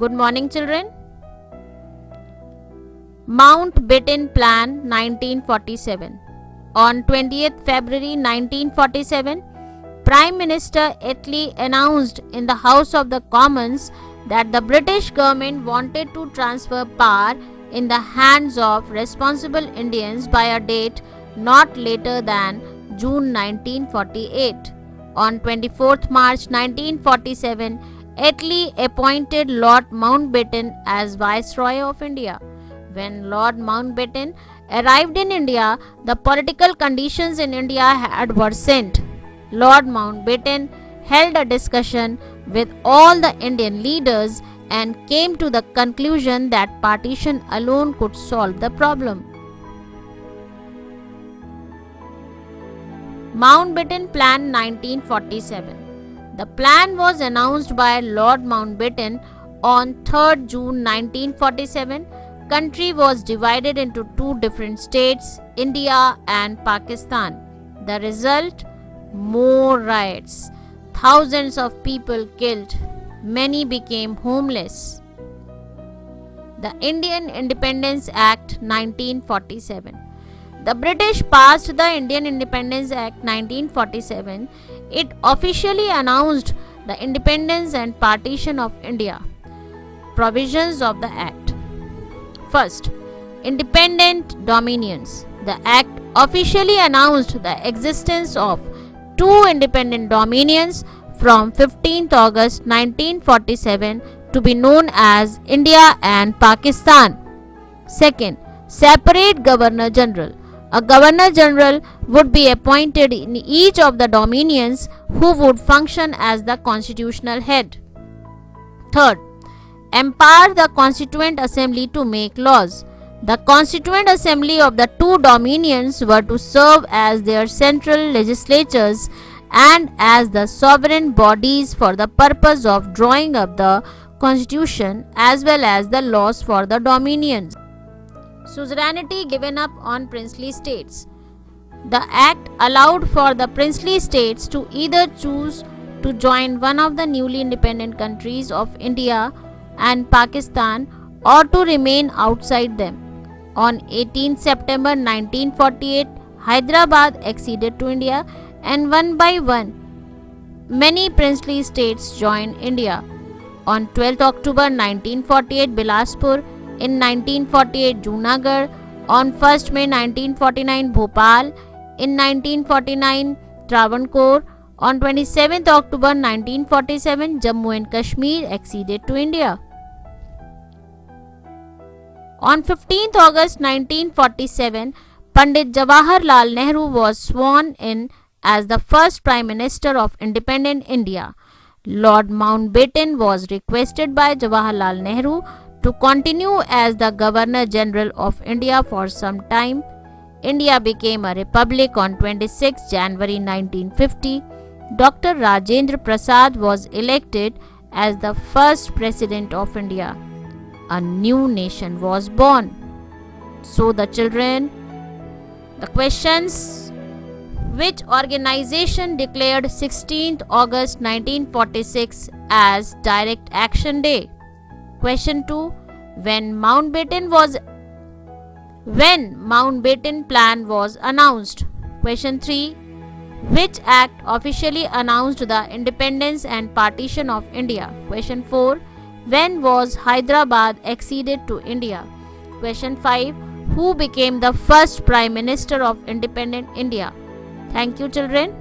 Good morning, children. Mountbatten Plan 1947. On 20th February 1947, Prime Minister Attlee announced in the House of the Commons that the British government wanted to transfer power in the hands of responsible Indians by a date not later than June 1948. On 24th March 1947, Attlee appointed Lord Mountbatten as Viceroy of India. When Lord Mountbatten arrived in India, the political conditions in India had worsened. Lord Mountbatten held a discussion with all the Indian leaders and came to the conclusion that partition alone could solve the problem. Mountbatten Plan 1947. The plan was announced by Lord Mountbatten on 3rd June 1947. Country was divided into two different states, India and Pakistan. The result? More riots. Thousands of people killed. Many became homeless. The Indian Independence Act 1947. The British passed the Indian Independence Act 1947. It officially announced the independence and partition of India. Provisions of the Act. First, independent dominions. The Act officially announced the existence of two independent dominions from 15th August 1947 to be known as India and Pakistan. Second, separate Governor General. A Governor General would be appointed in each of the dominions who would function as the constitutional head. Third, empower the Constituent Assembly to make laws. The Constituent Assembly of the two dominions were to serve as their central legislatures and as the sovereign bodies for the purpose of drawing up the constitution as well as the laws for the dominions. Suzerainty given up on princely states. The Act allowed for the princely states to either choose to join one of the newly independent countries of India and Pakistan or to remain outside them. On 18 September 1948, Hyderabad acceded to India, and one by one, many princely states joined India. On 12 October 1948, Bilaspur. In 1948, Junagadh. On 1st May 1949, Bhopal. In 1949, Travancore. On 27th October 1947, Jammu and Kashmir acceded to India. On 15th August 1947, Pandit Jawaharlal Nehru was sworn in as the first Prime Minister of independent India. Lord Mountbatten was requested by Jawaharlal Nehru to continue as the Governor General of India for some time. India became a republic on 26 January 1950. Dr. Rajendra Prasad was elected as the first President of India. A new nation was born. So the children, the questions: which organization declared 16th August 1946 as Direct Action Day? Question 2. When Mountbatten Plan was announced? Question 3. Which act officially announced the independence and partition of India? Question 4. When was Hyderabad acceded to India? Question 5. Who became the first Prime Minister of independent India? Thank you, children.